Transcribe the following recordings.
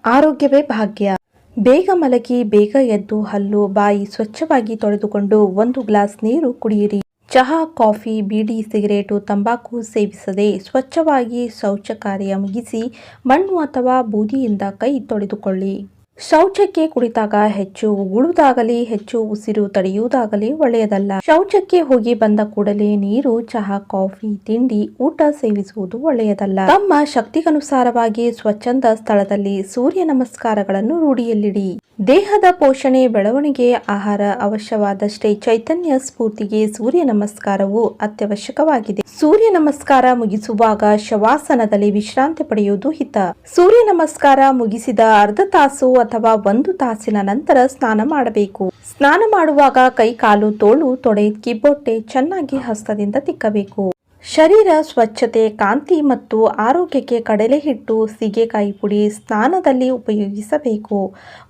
ಆರೋಗ್ಯವೇ ಭಾಗ್ಯ. ಬೇಗ ಮಲಗಿ ಬೇಗ ಎದ್ದು ಹಲ್ಲು ಬಾಯಿ ಸ್ವಚ್ಛವಾಗಿ ತೊಳೆದುಕೊಂಡು 1 ಗ್ಲಾಸ್ ನೀರು ಕುಡಿಯಿರಿ. ಚಹಾ, ಕಾಫಿ, ಬೀಡಿ, ಸಿಗರೇಟು, ತಂಬಾಕು ಸೇವಿಸದೆ ಸ್ವಚ್ಛವಾಗಿ ಶೌಚ ಕಾರ್ಯ ಮುಗಿಸಿ ಮಣ್ಣು ಅಥವಾ ಬೂದಿಯಿಂದ ಕೈ ತೊಳೆದುಕೊಳ್ಳಿ. ಶೌಚಕ್ಕೆ ಕುಳಿತಾಗ ಹೆಚ್ಚು ಉಗುಳುವುದಾಗಲಿ ಹೆಚ್ಚು ಉಸಿರು ತಡೆಯುವುದಾಗಲಿ ಒಳ್ಳೆಯದಲ್ಲ. ಶೌಚಕ್ಕೆ ಹೋಗಿ ಬಂದ ಕೂಡಲೇ ನೀರು, ಚಹಾ, ಕಾಫಿ, ತಿಂಡಿ, ಊಟ ಸೇವಿಸುವುದು ಒಳ್ಳೆಯದಲ್ಲ. ತಮ್ಮ ಶಕ್ತಿಗನುಸಾರವಾಗಿ ಸ್ವಚ್ಛಂದ ಸ್ಥಳದಲ್ಲಿ ಸೂರ್ಯ ನಮಸ್ಕಾರಗಳನ್ನು ರೂಢಿಯಲ್ಲಿಡಿ. ದೇಹದ ಪೋಷಣೆ ಬೆಳವಣಿಗೆ ಆಹಾರ ಅವಶ್ಯವಾದಷ್ಟೇ ಚೈತನ್ಯ ಸ್ಫೂರ್ತಿಗೆ ಸೂರ್ಯ ನಮಸ್ಕಾರವು ಅತ್ಯವಶ್ಯಕವಾಗಿದೆ. ಸೂರ್ಯ ನಮಸ್ಕಾರ ಮುಗಿಸುವಾಗ ಶವಾಸನದಲ್ಲಿ ವಿಶ್ರಾಂತಿ ಪಡೆಯುವುದು ಹಿತ. ಸೂರ್ಯ ನಮಸ್ಕಾರ ಮುಗಿಸಿದ ಅರ್ಧ ತಾಸು ಅಥವಾ 1 ತಾಸಿನ ನಂತರ ಸ್ನಾನ ಮಾಡಬೇಕು. ಸ್ನಾನ ಮಾಡುವಾಗ ಕೈ, ಕಾಲು, ತೋಳು, ತೊಡೆ, ಕಿಬ್ಬೊಟ್ಟೆ ಚೆನ್ನಾಗಿ ಹಸ್ತದಿಂದ ತಿಕ್ಕಬೇಕು. ಶರೀರ ಸ್ವಚ್ಛತೆ, ಕಾಂತಿ ಮತ್ತು ಆರೋಗ್ಯಕ್ಕೆ ಕಡಲೆ ಹಿಟ್ಟು, ಸೀಗೆಕಾಯಿ ಪುಡಿ ಸ್ನಾನದಲ್ಲಿ ಉಪಯೋಗಿಸಬೇಕು.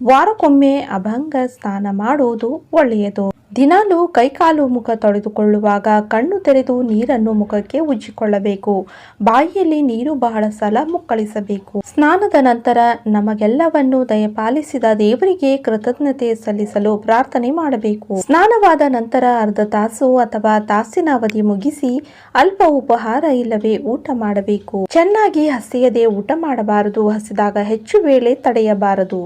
ವಾರಕ್ಕೊಮ್ಮೆ ಅಭಂಗ ಸ್ನಾನ ಮಾಡುವುದು ಒಳ್ಳೆಯದು. ದಿನಾಲೂ ಕೈಕಾಲು ಮುಖ ತೊಳೆದುಕೊಳ್ಳುವಾಗ ಕಣ್ಣು ತೆರೆದು ನೀರನ್ನು ಮುಖಕ್ಕೆ ಉಜ್ಜಿಕೊಳ್ಳಬೇಕು. ಬಾಯಿಯಲ್ಲಿ ನೀರು ಬಹಳ ಸಲ ಮುಕ್ಕಳಿಸಬೇಕು. ಸ್ನಾನದ ನಂತರ ನಮಗೆಲ್ಲವನ್ನು ದಯಪಾಲಿಸಿದ ದೇವರಿಗೆ ಕೃತಜ್ಞತೆ ಸಲ್ಲಿಸಲು ಪ್ರಾರ್ಥನೆ ಮಾಡಬೇಕು. ಸ್ನಾನವಾದ ನಂತರ ಅರ್ಧ ತಾಸು ಅಥವಾ ತಾಸಿನ ಅವಧಿ ಮುಗಿಸಿ ಅಲ್ಪ ಉಪಹಾರ ಇಲ್ಲವೇ ಊಟ ಮಾಡಬೇಕು. ಚೆನ್ನಾಗಿ ಹಸಿಯದೆ ಊಟ ಮಾಡಬಾರದು. ಹಸಿದಾಗ ಹೆಚ್ಚು ವೇಳೆ ತಡೆಯಬಾರದು.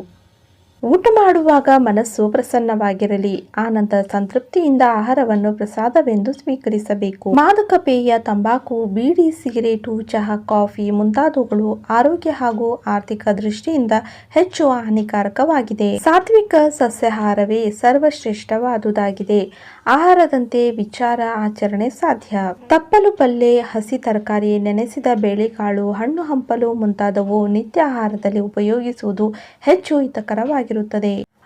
ಊಟ ಮಾಡುವಾಗ ಮನಸ್ಸು ಪ್ರಸನ್ನವಾಗಿರಲಿ. ಆನಂತರ ಸಂತೃಪ್ತಿಯಿಂದ ಆಹಾರವನ್ನು ಪ್ರಸಾದವೆಂದು ಸ್ವೀಕರಿಸಬೇಕು. ಮಾದಕ ಪೇಯ, ತಂಬಾಕು, ಬೀಡಿ, ಸಿಗರೇಟು, ಚಹಾ, ಕಾಫಿ ಮುಂತಾದವುಗಳು ಆರೋಗ್ಯ ಹಾಗೂ ಆರ್ಥಿಕ ದೃಷ್ಟಿಯಿಂದ ಹೆಚ್ಚು ಹಾನಿಕಾರಕವಾಗಿದೆ. ಸಾತ್ವಿಕ ಸಸ್ಯಾಹಾರವೇ ಸರ್ವಶ್ರೇಷ್ಠವಾದುದಾಗಿದೆ. ಆಹಾರದಂತೆ ವಿಚಾರ ಆಚರಣೆ ಸಾಧ್ಯ. ತಪ್ಪಲು ಪಲ್ಲೆ, ಹಸಿ ತರಕಾರಿ, ನೆನೆಸಿದ ಬೇಳೆಕಾಳು, ಹಣ್ಣು ಹಂಪಲು ಮುಂತಾದವು ನಿತ್ಯ ಆಹಾರದಲ್ಲಿ ಉಪಯೋಗಿಸುವುದು ಹೆಚ್ಚು ಹಿತಕರವಾಗಿರುತ್ತದೆ.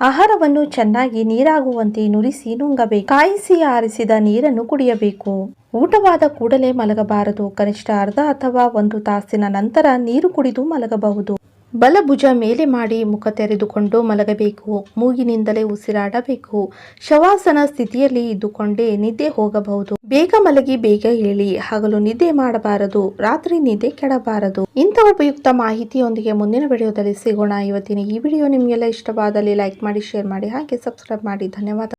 ಆಹಾರವನ್ನು ಚೆನ್ನಾಗಿ ನೀರಾಗುವಂತೆ ನುರಿಸಿ ನುಂಗಬೇಕು. ಕಾಯಿಸಿ ಆರಿಸಿದ ನೀರನ್ನು ಕುಡಿಯಬೇಕು. ಊಟವಾದ ಕೂಡಲೇ ಮಲಗಬಾರದು. ಕನಿಷ್ಠ ಅರ್ಧ ಅಥವಾ 1 ತಾಸಿನ ನಂತರ ನೀರು ಕುಡಿದು ಮಲಗಬಹುದು. ಬಲಭುಜ ಮೇಲೆ ಮಾಡಿ ಮುಖ ತೆರೆದುಕೊಂಡು ಮಲಗಬೇಕು. ಮೂಗಿನಿಂದಲೇ ಉಸಿರಾಡಬೇಕು. ಶವಾಸನ ಸ್ಥಿತಿಯಲ್ಲಿ ಇದ್ದುಕೊಂಡೇ ನಿದ್ದೆ ಹೋಗಬಹುದು. ಬೇಗ ಮಲಗಿ ಬೇಗ ಏಳಿ. ಹಗಲು ನಿದ್ದೆ ಮಾಡಬಾರದು. ರಾತ್ರಿ ನಿದ್ದೆ ಕೆಡಬಾರದು. ಇಂಥ ಉಪಯುಕ್ತ ಮಾಹಿತಿಯೊಂದಿಗೆ ಮುಂದಿನ ವಿಡಿಯೋದಲ್ಲಿ ಸಿಗೋಣ. ಇವತ್ತಿನ ಈ ವಿಡಿಯೋ ನಿಮಗೆಲ್ಲ ಇಷ್ಟವಾದಲ್ಲಿ ಲೈಕ್ ಮಾಡಿ, ಶೇರ್ ಮಾಡಿ, ಹಾಗೆ ಸಬ್ಸ್ಕ್ರೈಬ್ ಮಾಡಿ. ಧನ್ಯವಾದ.